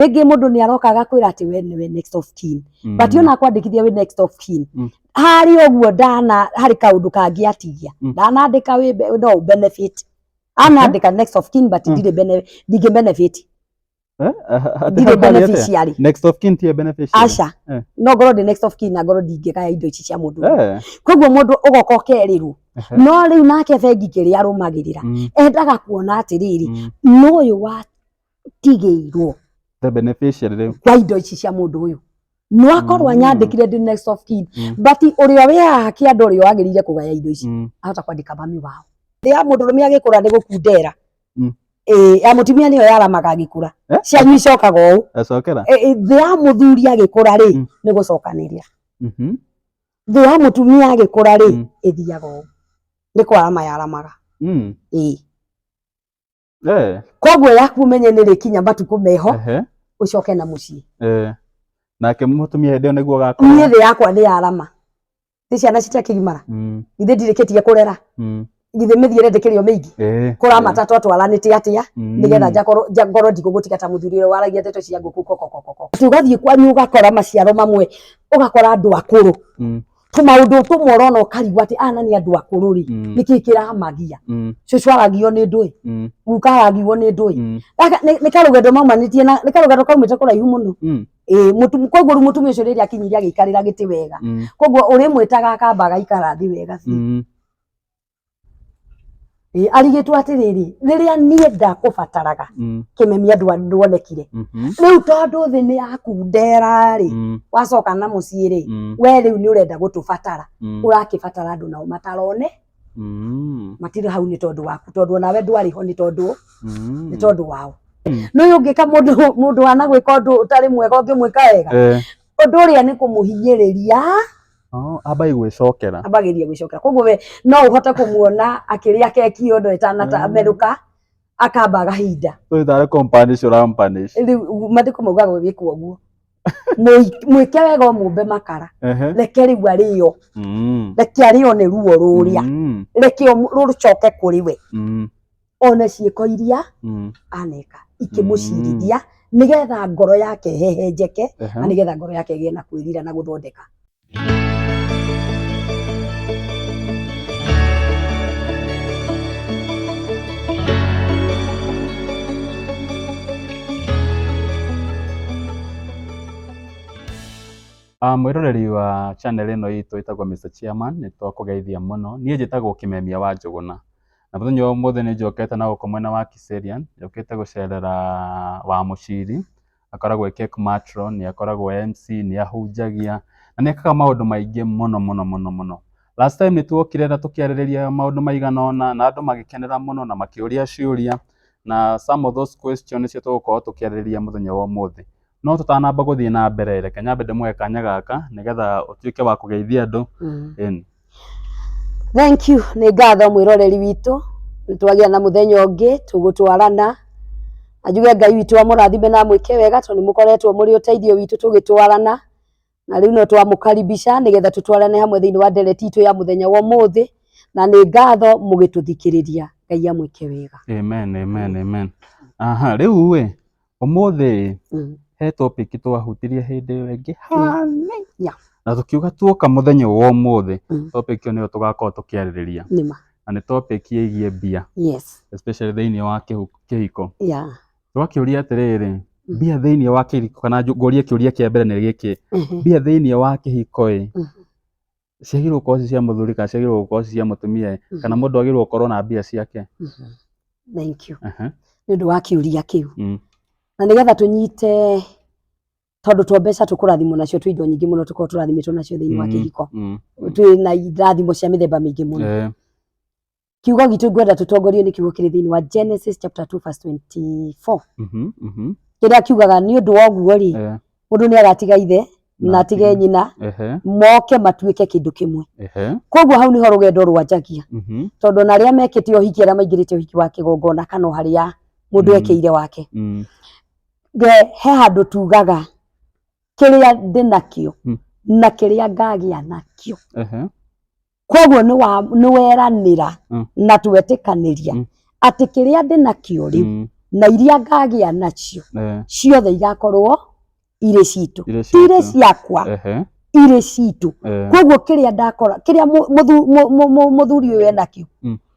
Ege mundu ni arokaga kwira ati we niwe next of kin. But yona kwandikithia we next of kin. Hari oguo hari kaundu kangi atigia. Ndanandika we no benefit. Anandika next of kin but ndige benefit. Ndige beneficiary. Next of kin tie beneficiary. Asha. No goro the next of kin na goro ndige kaya indo ici cia mundu. Koguo mundu ugoka ukeriru. No riu nake bengi kiri arumagirira. Endaga kuona atiriri. No yo wa tigeirwo. The beneficiary kwa indo ici cia mundu uyu no akorwa nyandikire the next of kin but uria we haki andu uria wagirire kugaya indo ici ahota kwandika mami wao ya mundu rumia agikura ni gukundera ya mutumia niyo yaramaga agikura cia nyicokaga u acokera ya muthuri agikura ri ni gucokaniria ya mutumia agikura ri ithiaga u ni kwarama yaramaga koguo yaku menye ni rikinya matuku meho ucoke na mucii nake mutumia ndio niguo gakora ni thi yakwa ni yarama ti ciana citakigimara ithe ndirikitie kurera ithe mithiire ndikirio mingi kura matatu atwaranite atia nigetha ngoro ndigugutika ta muthuri waragia ndeto cia nguku kokokoko tugathie kwanyu ugakora maciaro mamwe ugakora andu akuru tumaundu tumorona ukarigwa ati ana ni andu akuru ri niki kiramagia cucu aragio ni ndui guka aragio ni ndui ni karugendo maumanitie na ni karugendo kaumite kuraihu muno koguo mutumia ucio riri akinyiria agikarira giti wega koguo uri mwitaga akambaga ikara thi wega arigitwo atiriri riria nie ndakubataraga kimemia ndwonekire riu tondu thi ni yakundera ri wacoka na mucii ri we riu ni urenda gutubatara urakibatara andu nao matarone matire hau ni tondu waku tondu nawe ndwariho ni tondu wao no yungika mundu anagwika undu utari mwega ungimwika wega undu uria ni kumuhinyiriria abai gwicokera abagiria gwicokera koguo we no uhote kumuona akiria keki undu itanata Amerika akamba gahinda itare companish rampanish riu matiko maugaga wikwo guo mwike wega mumbe makara reke riu ario reke ario ni ruo ruria reke rucoke kuri we ona ciiko iria aneka ikimucirithia nigetha ngoro yake hehenjeke na nigetha ngoro yake gie na kwirira na guthondeka mwiroreri wa channel ino itu itagwo Mr Chairman ni twakugeithia muno nie njitagwo Kimemia wa Njuguna na muthenya wa muthe ni njokete na guko mwena wa Kiserian njokete gucerera wa muciri akoragwo cake matron ni akoragwo MC ni ahunjagia na ni akaga maundu maingi muno last time ni tuokire na tukiaririria maundu maiganona na andu magikenera muno na makiuria ciuria na some of those questions cio tugukorwo tukiaririria muthenya wa muthe no tutanamba guthie na mbere reke nyambe ndimwe kanya gaka nigetha utuike wa kugeithia andu thank you ni ngatho mwiroreri witu nitwagia na muthenya ungi tugutwarana ajuge Ngai witu amurathime na mwike wega tondu mukoretwo muri uteithio witu tugitwarana na riu no twamukaribisha nigetha tutwarane hamwe thiini wa ndereti itu ya muthenya wa muthi na ni ngatho mugituthikiriria Ngai amwike wega amen riu we umuthi he topic twahutirie hindi iyo ingi na tukiuga tuoka muthenya wa umuthi topic iyo niyo tugakorwo tukiaririria na ni topic yigie mbia especially thiini wa kihiko twakiuria atiriri mbia thiini wa kihiko kana nguria kiuria kia mbere ni giki mbia thiini wa kihiko ciagirwo gukorwo cia muthuri kana ciagirwo gukorwo cia mutumia kana mundu agirwo gukorwo na mbia ciake thank you ni ndu wa kiuria kiu na nigetha tunyite tondu twa mbeca tukurathimwo nacio twi indo nyingi muno tukorwo turathimitwo nacio thiini wa kihiko twi na irathimo cia mithemba mingi muno kiugo gitu ngwenda tutongorio ni kiugo kiri thiini wa Genesis chapter 2 verse 24 kiria kiugaga ni undu wa guo ri mundu ni agatiga ithe na atige nyina moke matuike kindu kimwe koguo hau niho rugendo rwanjagia tondu na aria mekite uhiki aria maingirite uhiki wa kigongona kana haria mundu ekeire wake he handu tugaga kiria ndinakio na kiria ngagia nakio koguo ni weranira na twetikaniria ati kiria ndinakio riu na iria ngagĩa nacio ciothe igakorwo irĩ citũ irĩ ciakwa irĩ citũ koguo kĩrĩa ndakora kĩrĩa mũthuri ũyũ enakĩo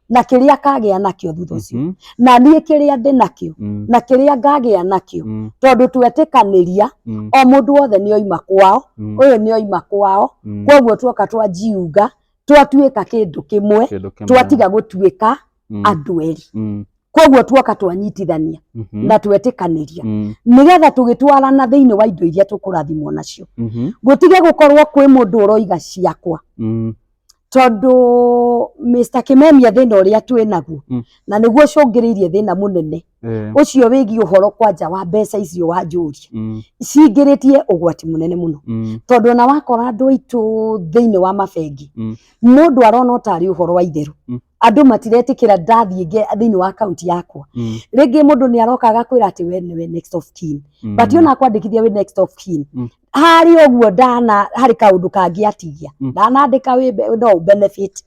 na kĩrĩa kagĩa nakĩo thutha ũcio na niĩ kĩrĩa ndĩ nakĩo na kĩrĩa ngagĩa nakĩo tondũ twetĩkanĩria o mũndũ wothe nĩ oima kwao ũyũ nĩ oima kwao koguo twoka twanjiunga twatuĩka kĩndũ kĩmwe twatiga gũtuĩka andũ erĩ koguo twoka twanyitithania na twetĩkanĩria nĩgetha tũgĩtwarana thĩinĩ wa indo iria tũkũrathimwo nacio gũtige gũkorwo kwĩ mũndũ ũroiga ciakwa tondũ Mr. Kimemia thĩna ũrĩa twĩnaguo na nĩguo cũngĩrĩirie thĩna mũnene ũcio wĩgiĩ ũhoro kwanja wa mbeca icio wanjũria cingĩrĩtie ũgwati mũnene mũno tondũ ona wakora andũ aitũ thĩinĩ wa mabengi mũndũ arona ũtarĩ ũhoro wa itherũ andũ matiretĩkĩra ndathiĩ thĩinĩ wa akaunti yakwa rĩngĩ mũndũ nĩ aroka agakwĩra atĩ we nĩwe next of kin but ona kwandĩkithia we next of kin harĩ ũguo harĩ kaũndũ kangĩ atigia ndanandĩka we no benefit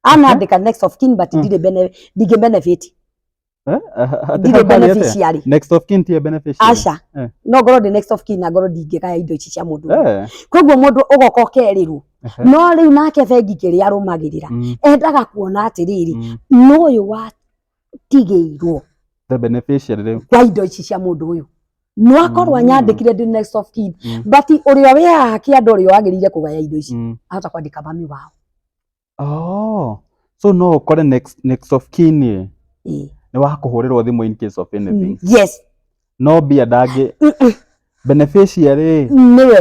anandĩka next of kin but ndigĩ benefit ndigĩ beneficiary next of kin tie beneficiary aca no ngorwo ndĩ next of kin na ngorwo ndingĩgaya indo ici cia mũndũ koguo mũndũ ũgoka ũkerĩrwo no rĩu nake bengi kĩrĩa arũmagĩrĩra endaga kuona atĩrĩrĩ no ũyũ watigĩirwo the beneficiary kwa indo ici cia mũndũ ũyũ no akorwo anyandĩkire ndĩ next of kin but ũrĩa wĩ haha kĩanda ũrĩa wagĩrĩire kũgaya indo ici ahota kwandĩka mami wao so no ũkore next of kin nĩ wakũhũrĩrwo thimũ in case of anything yes no mbia ndangĩ beneficiary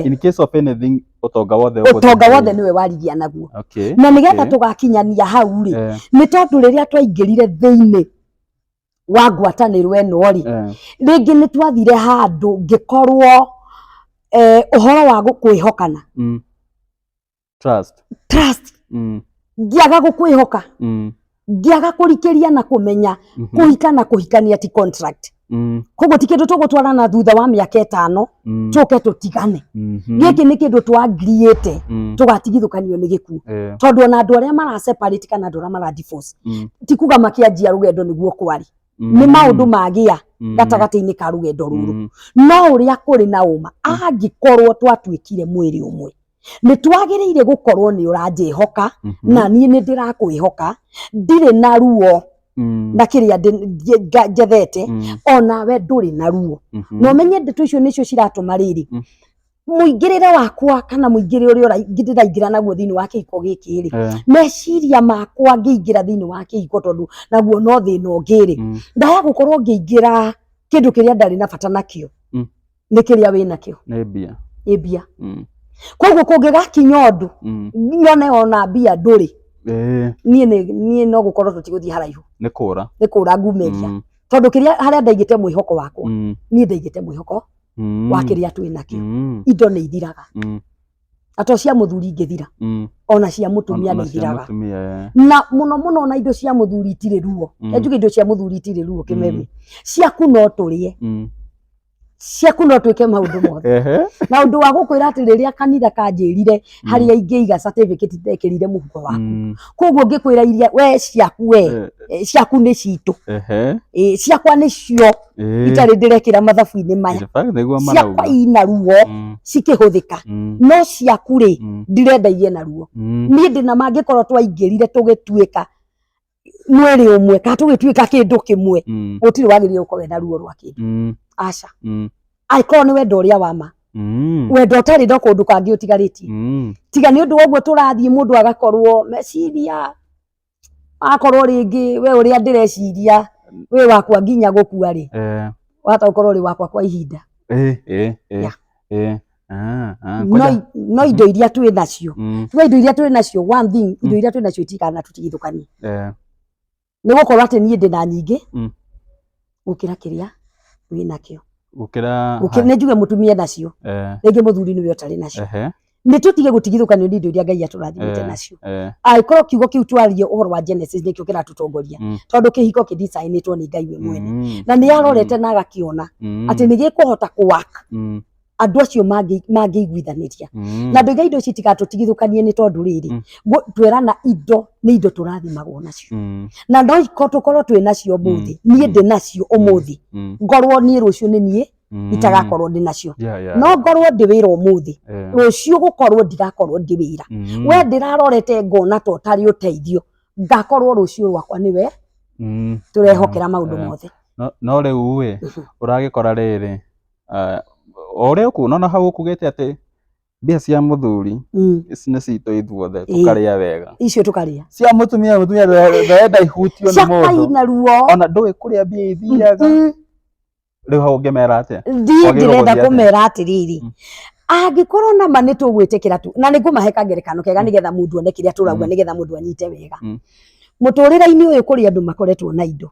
in case of anything ũtonga wothe nĩwe warigia naguo na nĩgetha tũgakinyania hau rĩ nĩ tondũ rĩrĩa twaingĩrire thĩinĩ wa ngwatanĩro ĩno rĩ rĩngĩ nĩ twathire handũ ngĩkorwo ũhoro wa kwĩhokana trust ngĩaga gũkwĩhoka ngĩaga kũrikĩria na kũmenya kũhika na kũhikania ti contract koguo ti kĩndũ tũgũtwarana thutha wa mĩaka 5 tũke tũtigane gĩkĩ nĩ kĩndũ twangiriĩte tũgatigithũkanio nĩ gĩkuũ tondũ ona andũ arĩa mara separate kana andũ arĩa mara divorce ti kuga makĩanjia rũgendo nĩguo kwari nĩ maũndũ magĩa gatagatĩ-inĩ ka rũgendo rũrũ no ũrĩa kũrĩ na ũma angĩkorwo twatuĩkire mwĩrĩ ũmwe nĩ twagĩrĩire gũkorwo nĩ ũranjĩhoka na niĩ nĩ ndĩrakwĩhoka ndirĩ na ruo na kĩrĩa njethete ona we ndũrĩ na ruo no menye ndeto icio nĩcio ciratũma rĩrĩ mũingĩrĩre wakwa kana mũingĩre ũrĩa ndĩraingĩra naguo thĩinĩ wa kĩhiko gĩkĩ rĩ meciria makwa ngĩingĩra thĩinĩ wa kĩhiko tondũ naguo no thĩna ũngĩ ndaya gũkorwo ngĩingĩra kĩndũ kĩrĩa ndarĩ na bata nakĩo nĩ kĩrĩa wĩ nakĩo nĩ mbia koguo kũngĩgakinya ũndũ nyone ona mbia ndũrĩ niĩ no gũkorwo tũtigũthiĩ haraihu nĩ kũra ngumĩria tondũ kĩrĩa harĩa ndaigĩte mwĩhoko wakwa niĩ ndaigĩte mwĩhoko wa kĩrĩa twĩ nakĩo indo nĩ ithiraga ato cia mũthuri ingĩthira ona cia mũtumia nĩ ithiraga na mũno ona indo cia mũthuri itirĩ ruo njuge indo cia mũthuri itirĩ ruo Kimemia ciaku no tũrĩe ciaku no twĩke maũndũ mothe na ũndũ wa gũkwĩra atĩ rĩrĩa kanitha kanjĩrire harĩa ingĩiga certificate ndekĩrire mũhuko waku koguo ngĩkwĩra iria we ciaku nĩ citũ ciakwa nĩcio itarĩ ndĩrekĩra mathabu-inĩ maya ciakwa ina ruo cikĩhũthĩka no ciaku rĩ ndirendairie na ruo niĩ ndĩna mangĩkorwo twaingĩrire tũgĩtuĩka mwĩrĩ ũmwe kana tũgĩtuĩka kĩndũ kĩmwe gũtirĩ wagĩrĩire gũkorwo na ruo rwa kĩndũ aca angĩkorwo nĩ wendo ũrĩa wama wendo ũtarĩ no kũndũ kangĩ ũtigarĩtie tiga nĩ ũndũ woguo tũrathiĩ mũndũ agakorwo meciria akorwo rĩngĩ we ũrĩa ndĩreciria we wakwa nginya gũkua rĩ wahota gũkorwo ũrĩ wakwa kwa ihinda no indo iria twĩ nacio indo iria twĩ nacio one thing indo iria twĩ nacio itikana tũtigithũkanie nĩ gũkorwo atĩ niĩ ndĩna nyingĩ gũkĩra kĩrĩa wĩ nakĩo gũkĩra nĩ njuge mũtumia nacio rĩngĩ mũthuri nĩwe ũtarĩ nacio nĩ tũtige gũtigithũkanio nĩ indo iria Ngai atũrathimĩte nacio angĩkorwo kiugo kĩu twarie ũhoro wa Genesis nĩkĩo kĩratũtongoria tondũ kĩhiko kĩdesign-ĩtwo nĩ Ngai we mwene na nĩ arorete na agakĩona atĩ nĩ gĩkũhota kũwork andu acio mangĩiguithaniria na ndoiga indo citigatutigithũkanie nĩ tondũ rĩrĩ twerana indo nĩ indo tũrathimagwo nacio na no tukorwo twĩ nacio mũthĩ niĩ ndĩ nacio ũmũthĩ ngorwo niĩ rũciũ nĩ niĩ itagakorwo ndĩ nacio no ngorwo ndĩ wĩra ũmũthĩ rũciũ gũkorwo ndigakorwo ndĩ wĩra we ndĩrarorete ngona to tarĩ ũteithio ngakorwo rũciũ rwakwa nĩwe turehokera maundu mothe no rĩu we ũragĩkora rĩrĩ ũrĩa ũkuona hau ũkugĩte atĩ mbia cia mũthuri ici nĩ citũ ithuothe tũkarĩa wega icio tũkarĩa cia mũtumia ndenda ihutio nĩ mũndũ ona ndũĩ kũrĩa mbia ithiaga rĩu hau ũngĩmera atĩa ndĩrenda kũmera atĩrĩrĩ angĩkorwo na ma nĩ tũgwĩtĩkĩra tu na nĩngũmahe kangerekano kega nĩgetha mũndũ one kĩrĩa tũrauga nĩgetha mũndũ anyite wega mũtũrĩre-inĩ ũyũ kũrĩ andũ makoretwo na indo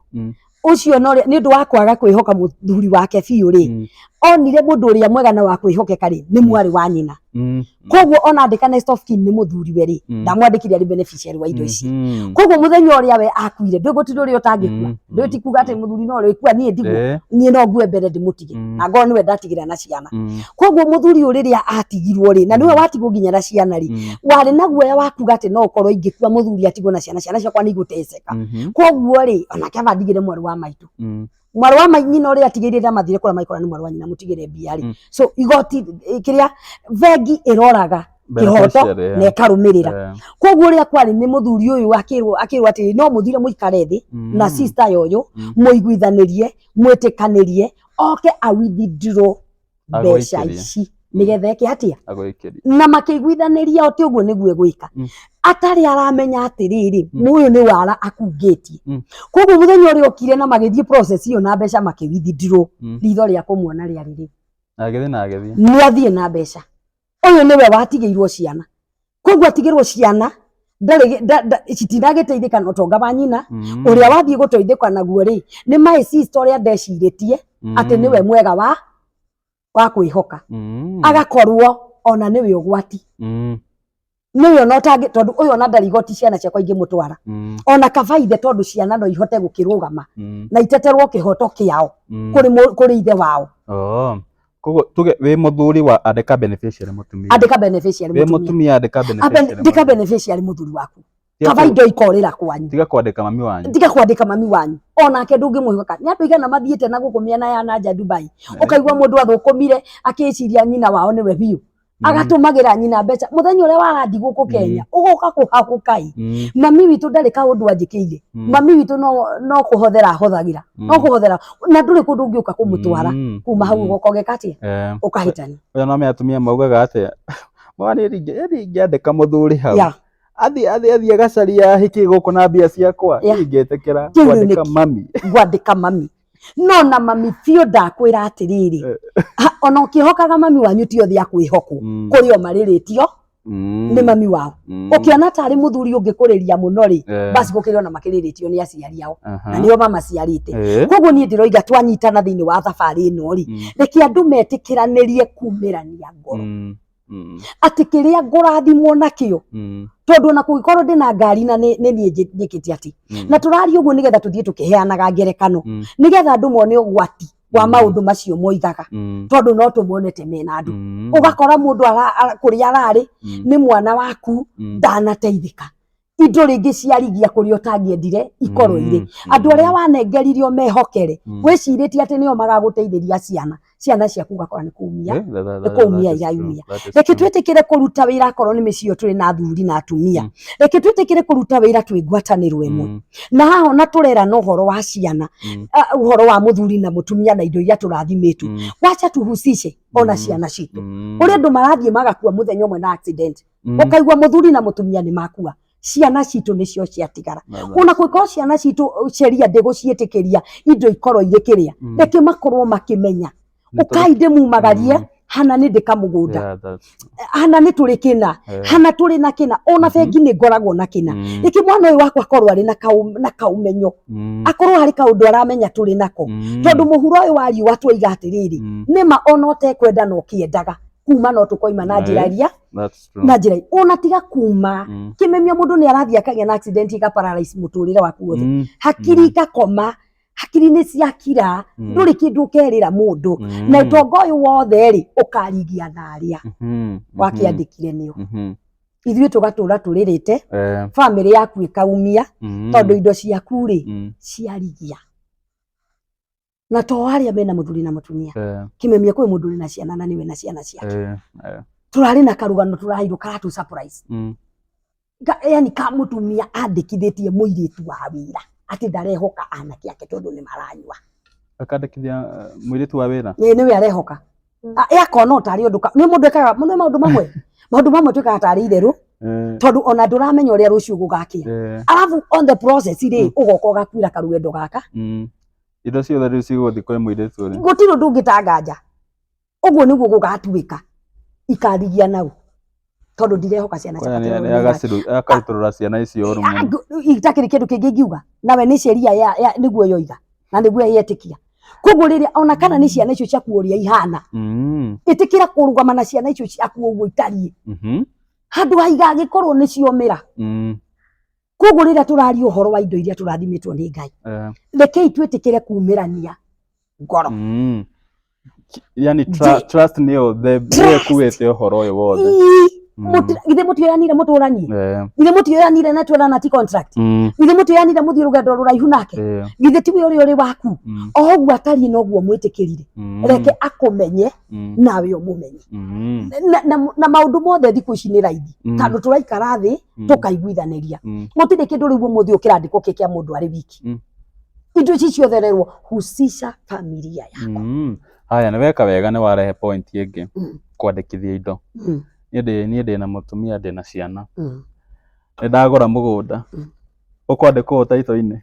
ucio nĩ ũndũ wa kwaga kwĩhoka mũthuri wake biũ rĩ onire mũndũ ũrĩa mwega na wa kwĩhokeka rĩ nĩ mwarĩ wa nyina koguo ona andĩka next of kin nĩ mũthuri we rĩ ndamwandĩkire arĩ beneficiary wa indo ici koguo mũthenya ũrĩa we akuire ndũgũtirĩ ũrĩa ũtangĩkua ndũti kuga atĩ mũthuri no ũrĩa ikua niĩ ndigwo niĩ no ngue mbere ndĩmũtige na ngoro nĩwe ndatigĩra na ciana koguo mũthuri ũyũ rĩrĩa atigirwo rĩ na nĩwe watigwo nginya na ciana rĩ warĩ na guoya wa kuga atĩ no ũkorwo ingĩkua mũthuri atigwo na ciana ciakwa nĩ igũteceka koguo rĩ onake abandigire mwarĩ wa maitũ mwarĩ wa nyina ũrĩa atigĩrĩre amathire kũrĩa maikora nĩ mwarĩ wa nyina mũtigĩre mbia rĩ so igoti kĩrĩa vengi ĩroraga kĩhoto na ĩkarũmĩrĩra koguo ũrĩa kwarĩ nĩ mũthuri ũyũ akĩrwo atĩ no mũthire mũikare thĩ na sister yoyo mũiguithanĩrie mwĩtĩkanĩrie oke awithdraw mbeca ici nĩgetha eke atĩa na makĩiguithanĩria atĩ ũguo nĩguo gwĩka atarĩ aramenya atĩrĩrĩ mũyũ nĩ wara akungĩtie koguo mũthenya ũrĩa okire na magĩthiĩ process iyo na mbeca makĩwithdraw ritho rĩa kũmuona rĩarĩ rĩu nĩ athiĩ na mbeca ũyũ nĩwe watigĩirwo ciana koguo atigĩrwo ciana citinagĩteithĩka na ũtonga wa nyina ũrĩa wathiĩ gũteithĩka naguo rĩ nĩ my sister ũrĩa ndecirĩtie atĩ nĩwe mwega wa kwĩhoka agakorwo ona nĩwe ũgwati nĩwe ona tondũ ũyũ ona ndarĩ igoti ciana ciakwa ingĩmũtwara ona kabaide tondũ ciana no ihote gũkĩrũgama na iteterwo kĩhoto kĩao kũrĩ ithe wao koguo tuge wĩ mũthuri wa andĩka beneficiary mũtumia wĩ mũtumia andĩka beneficiary mũthuri waku kabaide ikorĩra kwanyu tiga kwandĩka mami wanyu onake ndũngĩmwĩhoka nĩ andũ igana mathiĩte na gũkũ mĩena ya nanja Dubai ũkaigua mũndũ athũkũmire akĩciria nyina wao nĩwe biũ agatũmagĩra nyina mbeca mũthenya ũrĩa warathi gũkũ Kenya ũgoka kũhakũkai mami witũ ndarĩ kaũndũ anjĩkĩire mami witũ no kũhothera hothagĩra no kũhothera na ndũrĩ kũndũ ũngĩũka kũmũtwara kuma hau ũgoka ũgeka atĩa ũkahĩtania oya no atumia maugaga atĩa mwana ingĩandĩka mũthuri hau athiĩ gacaria hiki gũkũ na mbia ciakwa ingĩtĩkĩra gwandĩka mami no na mami biũ ndakwĩra atĩrĩrĩ ona ũkĩhokaga mami wanyu ti othe akwĩhokwo kũrĩ o marĩrĩtio nĩ mami wao ũkĩona tarĩ mũthuri ũngĩkũrĩria mũno rĩ basi gũkĩrĩ ona makĩrĩrĩtio nĩ aciari ao na nĩo mamaciarĩte koguo niĩ ndĩroiga twanyitana thĩinĩ wa thabarĩ ĩno rĩ reke andũ metĩkĩranĩrie kumĩrania ngoro atĩ kĩrĩa ngũrathimwo nakĩo tondũ ona kũngĩkorwo ndĩna ngari na nĩ niĩ njĩkĩte atĩ na tũraria ũguo nĩgetha tũthiĩ tũkĩheanaga ngerekano nĩgetha andũ mone ũgwati wa maũndũ macio moigaga tondũ no tũmonete mena andũ ũgakora mũndũ kũrĩa ararĩ nĩ mwana waku ndanateithĩka indo rĩngĩ ciarigia kũrĩa ũtangĩendire ikorwo irĩ andũ arĩa wanengeririo mehokere wĩcirĩtie atĩ nĩo magagũteithĩria ciana ciaku ugakora nĩ kũumia irayumia reke twĩtĩkĩre kũruta wĩra akorwo nĩ mĩciĩ tũrĩ na athuri na atumia reke twĩtĩkĩre kũruta wĩra twĩ ngwatanĩro ĩmwe na haha ona tũrera na ũhoro wa ciana ũhoro wa mũthuri na mũtumia na indo iria tũrathimĩtwo wacha tuhusice ona ciana citũ ũrĩa andũ marathiĩ magakua mũthenya ũmwe na accident ũkaigua mũthuri na mũtumia nĩ makua ciana citũ nĩcio ciatigara ona kwĩkorwo ciana citũ sheria ndĩgũciĩtĩkĩria indo ikorwo irĩ kĩrĩa reke makorwo makĩmenya ũkainde mumagarie hana nĩ ndĩka mũgũnda hana nĩ tũrĩ kĩna hana tũrĩ na kĩna ona bengi nĩ ngoragwo na kĩna reke mwana ũyũ wakwa akorwo arĩ na kaumenyo akorwo harĩ kaũndũ aramenya tũrĩ nako tondũ mũhuro ũyũ wa riũa twoiga atĩrĩrĩ nĩma ona ũtekwenda no kĩendaga kuma no tũkoima na njĩra iria na njĩra ona tiga kuma kĩmemia mũndũ nĩ arathiĩ akagĩa na accident ĩga paralyze mũtũrĩre waku wothe hakiri ikakoma hakiri nĩ ciakira ndũrĩ kĩndũ ũkerĩra mũndũ na ũtonga ũyũ wothe rĩ ũkarigia na arĩa wakĩandĩkire nĩo ithuĩ tũgatũra tũrĩrĩte famĩlĩ yaku ĩkaumia tondũ indo ciaku rĩ ciarigia na to arĩa mena mũthuri na mũtumia kĩmemia kwĩ mũndũ na ciana na niwe na ciana ciake turarĩ na karugano tũraheirwo karatu surprise yani ka mũtumia andĩkithĩtie mũirĩtu wa wĩra atĩ ndarehoka anake ake tondũ nĩ maranyua akandĩkithia mũirĩtu wa wĩra nĩwe arehoka yakona ũtarĩ ũndũ nĩ mũndũ ekaga maũndũ mamwe twĩkaga tarĩ itherũ tondũ ona ndũramenya ũrĩa rũciũ gũgakĩa arabu on the process rĩ ũgoka ũgakwĩra karugendo gaka indo ciothe rĩu cigũthiĩ kwĩ mũirĩtu ũrĩa gũtirĩ ũndũ ũngĩtanganja ũguo nĩguo gũgatuĩka ikarigia nau tondũ ndirehoka ciana ciake akarutũrũra ciana icio ũru mũno itakĩrĩ kĩndũ kĩngĩ ingiuga nawe nĩ sheria nĩguo yoiga na nĩguo yetĩkia koguo rĩrĩa ona kana nĩ ciana icio ciaku ũrĩa ihana ĩtĩkĩra kũrũgama na ciana icio ciaku ũguo itariĩ handũ haiga gĩkorwo nĩ ciomĩra koguo rĩrĩa tũraria ũhoro wa indo iria tũrathimĩtwo nĩ Ngai rekei twĩtĩkĩre kumĩrania ngoro yani trust nĩyo kuwete ũhoro ũyũ wothe githĩ mũtioyanire mũtũranie githĩ mũtioyanire na twĩrana ti contract githĩ mũtioyanire mũthiĩ rũgendo rũraihu nake githĩ tiwe ũrĩ waku oguo atariĩ noguo mwĩtĩkĩrire reke akũmenye nawe ũmũmenye na maũndũ mothe thikũ ici nĩ raithi tondũ tũraikara thĩ tũkaiguithanĩria gũtirĩ kĩndũ rĩu ũmũthĩ ũkĩrandĩkwo kĩa mũndũ arĩ wiki indo ici ciothe rerwo husisha familia yako haya nĩweka wega nĩ warehe point ĩngĩ kwandĩkithia indo niĩ ndĩ na mũtumia ndĩ na ciana nĩndagũra mũgũnda ũkwandĩkwo taitũ-inĩ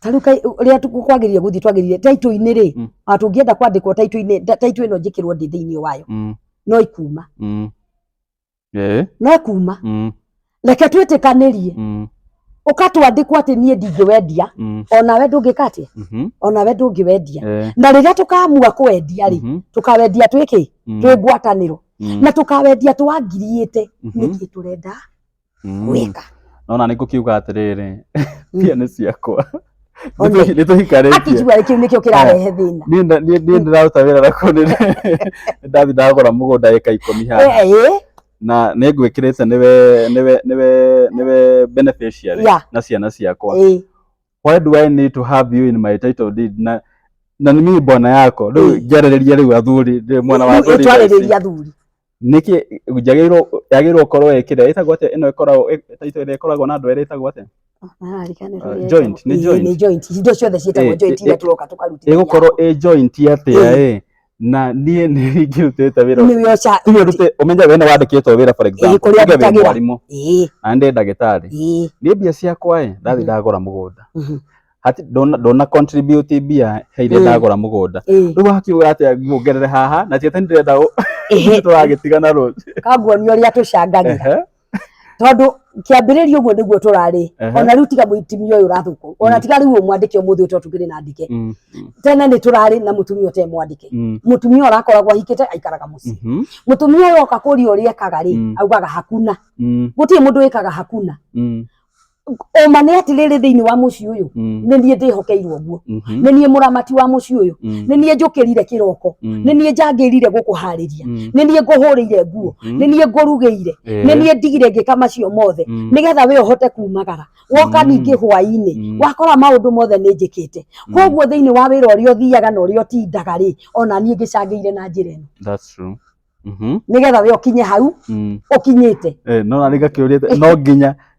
tarĩu rĩrĩa tũkwagĩrĩire gũthiĩ twagĩrĩire taitũ-inĩ rĩ tũngĩenda kwandĩkwo taitũ-inĩ taitũ ĩno njĩkĩrwo ndĩ thĩinĩ wayo no ikuma no ikuma reke twĩtĩkanĩrie ũkatwandĩkwo atĩ niĩ ndingĩwendia onawe ndũngĩka atĩa onawe ndũngĩwendia na rĩrĩa tũkaamua kwendia rĩ tũkawendia twĩ ngwatanĩro na tũkawendia twangiriĩte nĩkĩ tũrenda gwĩka nona nĩ ngũkiuga atĩrĩrĩ pia nĩ ciakwa nĩtũhikarĩtie akijua kĩu nĩkĩo kĩrarehe thĩna niĩ ndĩraruta wĩra nakũ nĩndathiĩ ndagũra mũgũnda ĩka 10 haha na nĩ ngwĩkĩrĩte nĩwe beneficiary na ciana ciakwa why do I need to have you in my title deed na nĩ mimi bwana yako rĩu njarĩrĩria rĩu athuri mwana wa athuri twarĩrĩria athuri nĩkĩ yagĩrĩirwo gũkorwo ĩkĩrĩa ĩtagwo atĩa ĩno ĩkoragwo title ĩrĩa ĩkoragwo na andũ erĩ ĩtagwo atĩa joint nĩ joint indo ciothe ciĩtagwo joint iria tũroka tũkarutithia ĩgũkorwo ĩ joint atĩa na niĩ nĩ ngĩrutĩte wĩra ũmenye wena wandĩkĩtwo wĩra for example nĩ mwarimũ na ndĩ ndagĩtarĩ nĩ mbia ciakwa ndathiĩ ndagũra mũgũnda ndona contribute mbia he iria ndagũra mũgũnda rĩu wakiuga atĩa nguongerere haha na tiete ndĩrenda tũragĩtigana rũciũ kanguonia ũrĩa tũcangagia tondũ kĩambĩrĩria ũguo nĩguo tũrarĩ ona rĩu tiga mũtumia ũyũ ũrathũkwo ona tiga rĩu mwandĩke ũmũthĩ ũtũ tũkĩrĩ na ndike tene nĩ tũrarĩ na mũtumia ũte mwandĩke mũtumia ũrakoragwo ahikĩte aikaraga mũciĩ mũtumia ũyũ oka kũria ũrĩa ekaga rĩ augaga hakuna gũtirĩ mũndũ wĩkaga hakuna oma nĩ atĩrĩrĩ thĩinĩ wa mũciĩ ũyũ nĩ niĩ ndĩhokeirwo guo nĩ niĩ mũramati wa mũciĩ ũyũ nĩ niĩ njũkĩrire kĩroko nĩ niĩ njangĩrire gũkũharĩria nĩ niĩ ngũhũrĩire nguo nĩ niĩ ngũrugĩire nĩ niĩ ndigire ngĩka macio mothe nĩgetha we ũhote kumagara woka ningĩ hwaĩ-inĩ wakora maũndũ mothe nĩ njĩkĩte koguo thĩinĩ wa wĩra ũrĩa ũthiaga na ũrĩa ũtindaga rĩ ona niĩ ngĩcangĩire na njĩra ĩno that's true nĩgetha we ũkinye hau ũkinyĩte no na nĩgakĩũrĩte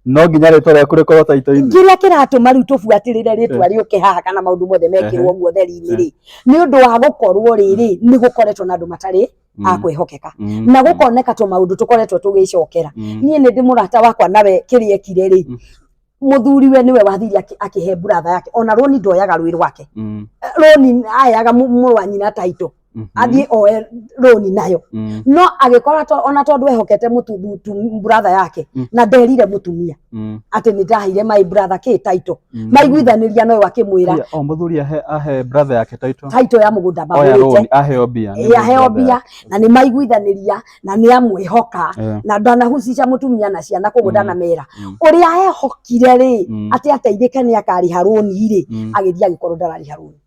no nginya rĩtwa rĩaku rĩkorwo taitũ-inĩ kĩrĩa kĩratũma rĩu tũbuatĩrĩre rĩtwa rĩũke haha kana maũndũ mothe mekĩrwo guo theri-inĩ rĩ nĩ ũndũ wa gũkorwo rĩrĩ nĩ gũkoretwo na andũ matarĩ a kwĩhokeka na gũkoneka tũmaũndũ tũkoretwo tũgĩcokera niĩ nĩ ndĩ mũrata wakwa nawe kĩrĩa ekire rĩ mũthuri we niwe wathirie akĩhe brother yake ona roni ndoyaga rwĩ rwake roni ayaga mũrũ wa nyina taitũ athie oe roni nayo no agikora ona tondu ehokete brother yake na nderire mutumia ati ni ndahire my brother ki title maiguithaniria no akimwira o muthuri ahe brother yake title ya mugunda bagurite aheo bia na ni maiguithaniria na ni amwihoka na ndanahucica mutumia na ciana kugundana mera uria ehokire ri ati ateithike ni akari haroni ri agithia gikorwo ndarari haroni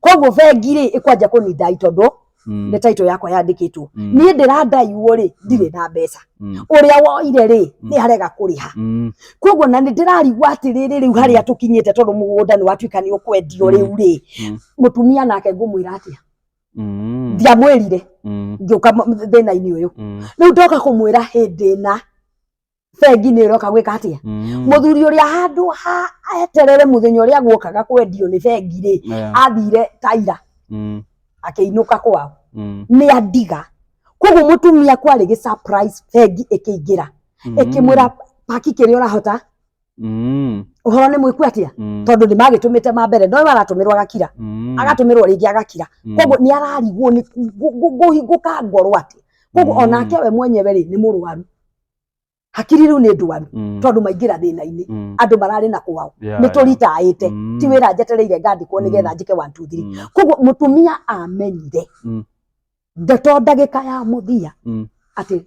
koguo bengi ri ikwanja kunindai tondu ni title yakwa yandikitwo ni ndirandaiwo ri ndire na mbeca uria woire ri ni arega kuriha koguo na ndirarigwa atiriri riu haria tukinyite tondu mugunda ni watuika ni ukwendio riu ri mutumia nake ngumwira atia ndiamwirire ngiuka thina-ini uyu riu ndoka kumwira hindi na bengi ni roka gwika atia muthuri uria handu ha eterere muthenya uria guokaga kwendio ni bengi ri athire taira akiinuka kwao ni andiga koguo mutumia kwari gi surprise bengi ikiingira ikimwira paki kiri urahota uhoro ni mwiku atia tondu ni magitumite mambere no baratumirwa gakira agatumirwa ringi agakira koguo ni ararigwo ni guhinguka ngoro ati koguo onake we mwenyewe ri ni murwaru hakiri riu ni ndwaru tondu maingira thina-ini andu marari na kwao ni turitaite ti wira njetereire ngandikwo nigetha njike 1 2 3 koguo mutumia amenyire ndeto ndagika ya muthia ati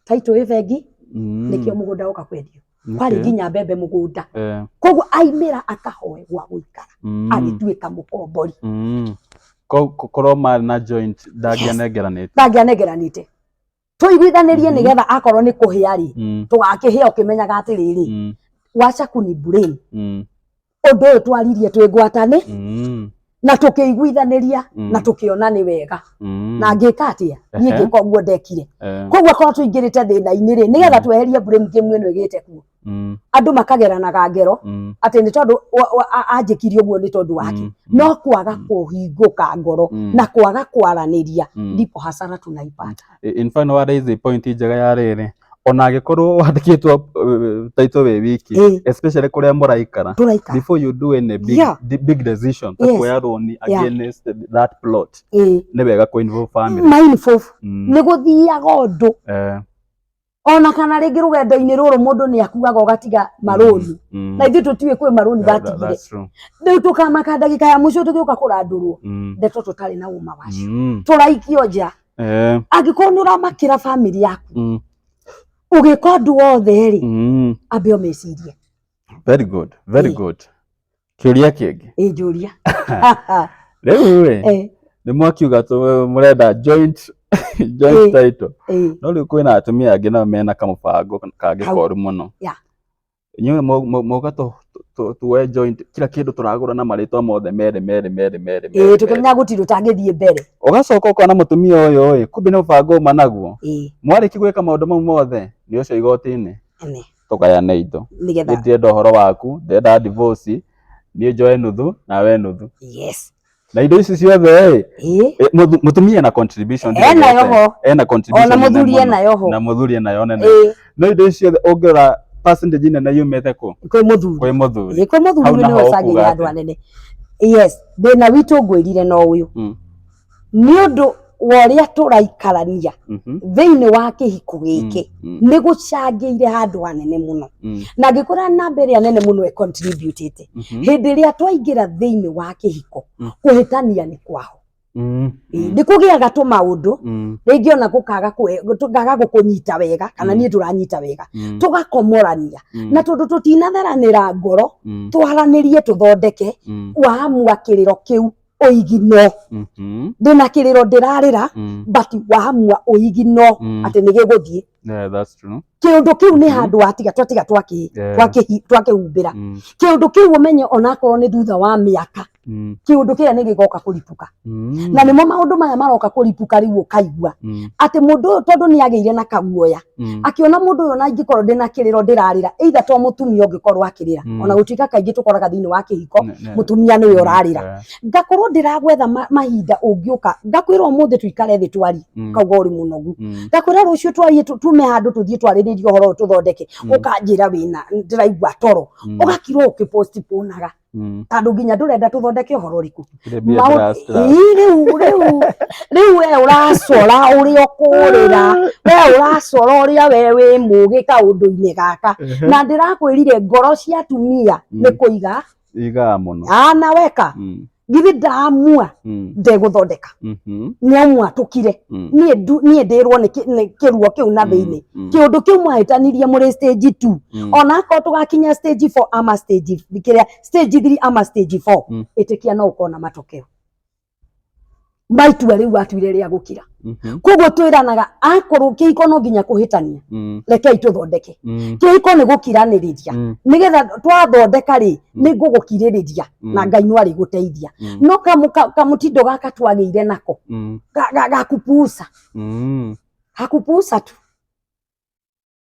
title ibengi nikio mugunda uka kwendio kwari nginya mbembe mugunda koguo aimira akahoe gwa guikara agituika mukombori korwo mari na joint ndagianegeranite tuiguithanirie nigetha akorwo ni kuhia ri tugakihia ukimenyaga atiriri wacha kuni brain undu uyu twaririe twingwatane na tukiguithaniria na tukiona ni wega na ngika atia nie ngika uguo ndekire koguo korwo tuingirite thina-ini ri nigetha tweherie brain game ino igite kuo andu makageranaga ngero ati ni tondu anjikirie uguo ni tondu wake no kwaga kuhinguka ngoro na kwaga kwaraniria ndipo hasara tunaipata. In fact no raise the point njega ya riri ona agikorwo wandikitwo title we wiki especially kuria muraikara before you do any big decision kuya roni against that plot ni wega ku involve family ni guthiaga undu ona kana ringi rugendo-ini ruru mundu ni akuaga ugatiga maroni na ithu tutiwe kwi maroni batigire riu tukamaka ndagika ya muico tugiuka kurandurwo ndeto tutari na uma wacio turaikio nja angikorwo ni uramakira family yaku ugika ndu wothe ri ambe umecirie. Very good kiuria kingi njuria riu we ni mwakiuga murenda joint title no riu kwina atumia angi na mena kamubango kangikoru muno inyuĩ mauga tuwe joint kila kindu turagura na maritwa mothe mere tukimenya gutiru tangithie mbere ugacoka ukona mutumia uyu kumbe ni mubango uma naguo mwariki gwika maundu mau mothe ni ucio igoti-ini tukayane indo ndirenda uhoro waku ndenda divorce ni njoe nuthu na we nuthu na indo ici ciothe mutumia na contribution ena contribution ona muthuri ena yoho na muthuri ena yo nene no indo ici ciothe ungera percentage nene yumete ku kwi muthuri ni ucagiria andu anene thina witu ngwirire no uyu ni undu woria turaikarania thiini wa kihiko giki ni gucangiire handu hanene muno na ngikora na mbere anene muno contributete hindi ria twaingira thiini wa kihiko kuhitania ni kwao ni kugiaga tu maundu ringi ona gukaga gukunyita wega kana nie turanyita wega tugakomorania na tondu tutinatharanira ngoro twaranirie tuthondeke waamua kiriro kiu oigino ndina kiriro ndirarira but waamua oigino ati nigiguthie that's true kiundu kiu ni handu atiga twakihumbira kiundu kiu umenye onakorwo ni thutha wa miaka kiundu kia nigigoka kuripuka na nimo maundu maya maroka kuripuka riu ukaigua ati mundu tondu ni ageire na kaguoya akiona mundu uyu na ingikorwo ndina kiriro ndirarira either to mutumia ungikorwo akirira ona gutika kaingi tukoraga thiini wa kihiko mutumia niwe urarira ngakorwo ndiragwetha mahinda ungiuka ngakwira umuthi tuikare thi twari kauga uri munogu ngakwira rucio twari tume handu tuthie twariririe horo tuthondeke ukanjira wina ndiraigua toro ugakirwo ukipostponaga Tandå nginya ndårenda tå thondeke å horo riku Riu we å racora å rä a å kå rä ra we å racora å rä a we wä må gä kaå ndå-inä gaka na ndä rakwä rire ngoro cia atumia nä kå iga igaga muno weka githä ndamua ndegå thondeka nä amua tå kire niä ndä rwo nä kä ruo kä u na thä inä kä å ndå kä u mwahä tanirie må rä stage 2 ona akorwo tå gakinya stage 4 ama stage 3 ama stage 4 ä tä kia no å kona matokeo maitua rä u atuire rä a gå kira koguo twä ranaga akorwo kä hiko no nginya kå hä tania rekei tå thondeke kä hiko nä gå kiranä rä ria nä getha twathondeka rä nä ngå gå kirä rä ria na Ngai no arä gå teithia no kamå tindo gaka twagä ire nako gakupusa tu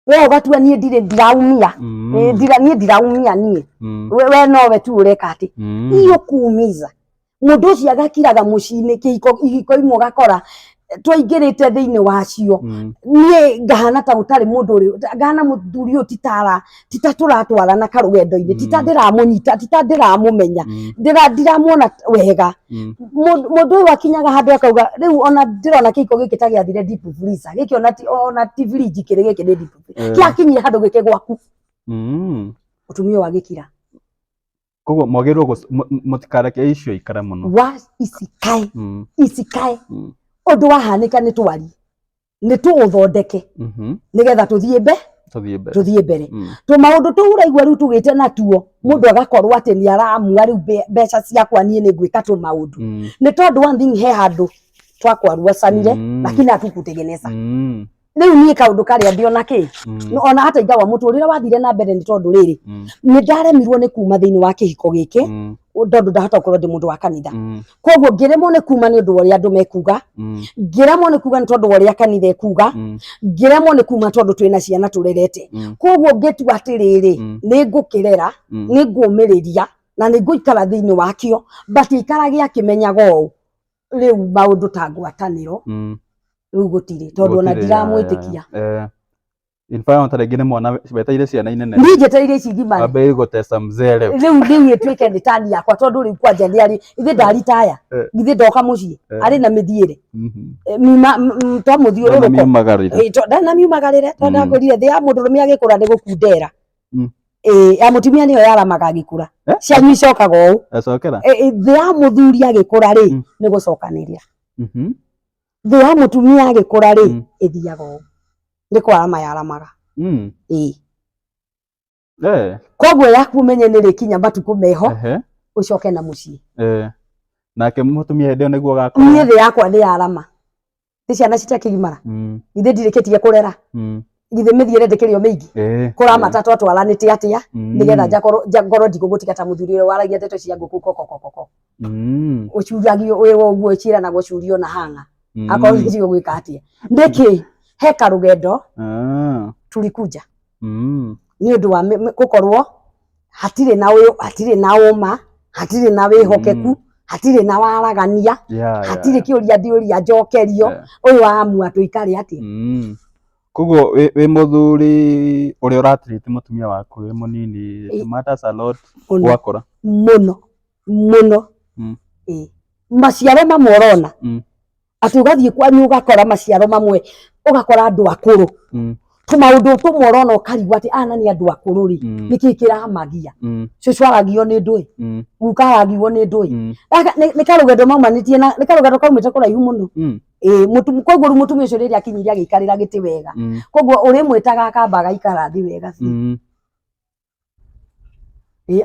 we å gatua niä ndiraumia niä ndiraumia niä we nowe tu å reka atä iyo kuumiza må ndå å cio agakiraga må ciinä kä hiko imwe gakora twaingä rä te thä inä wacio niä ngahana ta gå tarä må ndå rä ngahana må thuri å yå tita tå ratwarana karå gendo-inä tita ndä ramå nyita tita ndä ramå menya ndiramuona wega må ndå å yå akinyaga handå akauga rä u ona ndä rona kä hiko gä kä ta gä athire gä kä ona ti fridge kä rä gä kä nä kä akinyire handå gä kä gwaku å tumia å wagä kira koguo mwagirwo mutikareke icio ikara muno wa isikae undu wahanika ni twari ni tuuthondeke nigetha tuthie mbere tu maundu tu uraigua riu tugite natuo mundu agakorwo ati ni aramua riu mbeca ciakwa nie ni gwika tu maundu ni tondu one thing he handu twakwarua sanire lakini atukutegeneza riu nie kaundu karia ndiona ki ona hata ingawa muturire wathire na mbere ni tondu riri ni ndaremirwo ni kuma thiini wa kihiko giki tondu ndahota gukorwo ndi mundu wa kanitha koguo ngiremwo ni kuma ni undu waria andu mekuga ngiremwo ni kuga ni tondu waria kanitha ekuga ngiremwo ni kuma tondu twina ciana turerete koguo ngitua atiriri ni ngukirera ni ngumiriria na ni nguikara thiini wakio batiikarage akimenyaga uu riu maundu ta ngwataniro riu gutire tondu ona ndiramwitikia in fact ontarengine mwana beteire ciana inene ni njeteire ici ngimani abe gutesa mzere riu ituike ni tani yakwa tondu riu kwanja ndiari ithe ndaritaya ithe ndoka mucii ari na mithiire to muthiururuko na miumagarire tondu akorire thi ya mundu rumia agikura ni gukundera ya mutumia niyo yaramaga agikura cianyu icokaga uu thi ya muthuri agikura ri ni gucokaniria thi ya mutumia agikura ri ithiaga uu ni kwarama yaramaga koguo yaku menye nä rä kinya matuko meho ucoke na muciĩ nake mutumia hĩndĩ ĩyo nĩguo gakorwo niĩ thĩ yakwa nĩ yarama ti ciana citakĩgimara githĩ ndirĩkĩtie kũrera githĩ mĩthiĩre ndĩkĩrĩ o mĩingĩ kũramata twatwaranĩte atĩa nĩgetha ngorwo ndigũgũtiga ta mũthuri ũrĩa waragia ndeto cia ngũkũ kokokoko ũcuragio wĩ ũguo ciĩranagwo curio na hang'a akorwo nĩcio gwĩka atĩa nĩkĩ heka rugendo tulikuja ni undu wa gukorwo hatire na uma hatire na wihokeku hatire na waragania hatire kiuria ndiuria njokerio uyu amua tuikare ati koguo wi muthuri uria uratirite mutumia waku wi munini it matters a lot gwakora muno maciaro mamwe urona ati ugathie kwanyu ugakora maciaro mamwe ugakora andu akuru tumaundu tumwe urona ukarigwa ati ana ni andu akuru ri niki kiramagia cucu aragio ni ndui guka aragio ni ndui ni karugendo maumanitie na ni karugendo kaumite kuraihu muno koguo mutumia ucio riri akinyiria agikarira giti wega koguo uri mwitaga akamba gaikara thi wega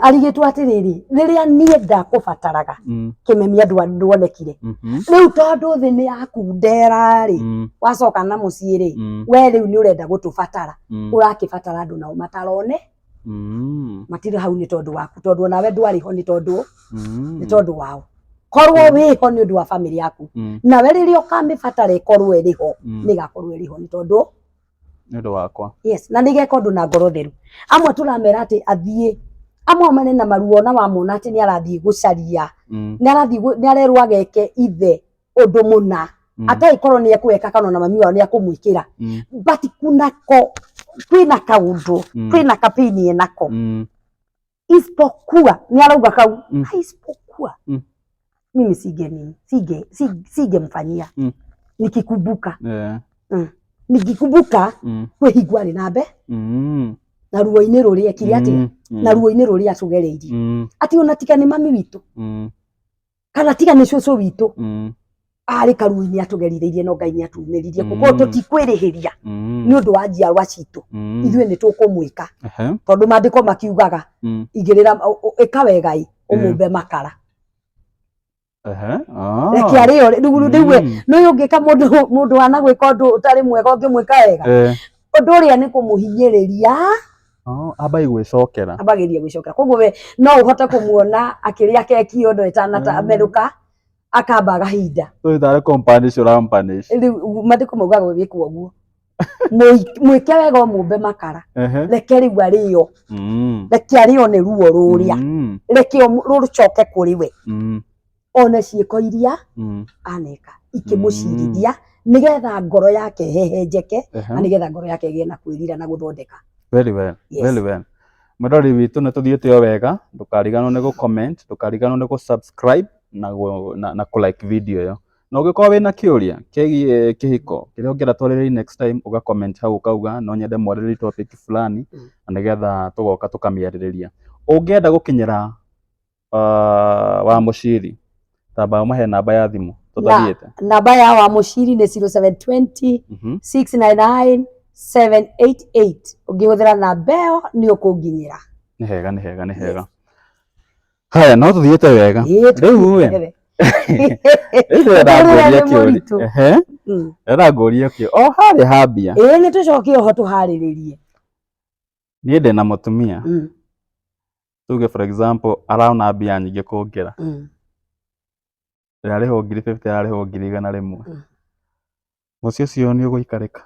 arigitwo atiriri riria nie ndakubataraga kimemia ndwonekire riu tondu thi ni yakundera ri wacoka na mucii ri we riu ni urenda gutubatara urakibatara andu nao matarone matire hau ni tondu waku tondu onawe ndwariho ni tondu wao korwo wiho ni undu wa family yaku nawe riria ukamibatara ikorwo iriho nigakorwo iriho ni tondu wakwa yes na nigeka undu na ngoro theru amwe turamera ati athie amwe mane na maruo na wamona ati ni arathie gucaria ni arerwo ageke ithe undu muna ata ikorwo ni ekweka kana na mami wao ni akumwikira but kwina kaundu kwina kapini enako isipokuwa ni arauga kau isipokuwa mimi singemfanyia nikikumbuka nikikumbuka kwihigwa ni nambe na ruo-ini ruria kiriati na ruo-ini ruria tugereirie ati ona tika ni mami witu kana tika ni cucu witu ari karuo-ini atugerireirie no Ngai ni atumiririe kuko tutikwirihiria ni undu wa njiarwa citu ithuĩ ni tukumwika tondu mandiko makiugaga igirira ikawega umumbe makara reke ario riu no ungika mundu wana gwika undu utari mwega ungimwika wega undu uria ni kumuhinyiriria abai gwicokera abagiria gwicokera koguo we no uhote kumuona akiria keki undu itanata meruka akamba gahinda itare companish rampanish riu mandiko maugaga wikwo uguo mwike wega umumbe makara reke riu ario reke ario ni ruo ruria reke rucoke kuri we ona ciiko iria aneka ikimucirithia nigetha ngoro yake hehenjeke na nigetha ngoro yake igie na kwirira na guthondeka. Very well. Very well. Mwendori witu ni tuthiite o wega, ndukariganwo ni gu comment, ndukariganwo ni gu subscribe na ku like video yo. Na ugikorwo wina kiuria kigie kihiko kiria ungienda twarĩrĩrie next time uga comment hau ukauga no nyende mwarĩrĩrie topic fulani na nigetha tugoka tukamiarĩrĩria. Ungienda gukinyira wa muciri tamba umahe namba ya thimu tutariete. Namba ya wa muciri ni 0720 699 788 ungihuthira namba iyo ni ukunginyira. Ni hega. Haya no tuthiete wega. Riu we era ngoria kio o hari hambia ni tucokie ho tuhariririe ni ndena mutumia tuge for example arauna mbia nyingi kuongerera ariho 50 ariho 100 rimwe mucio cio ni uguikarika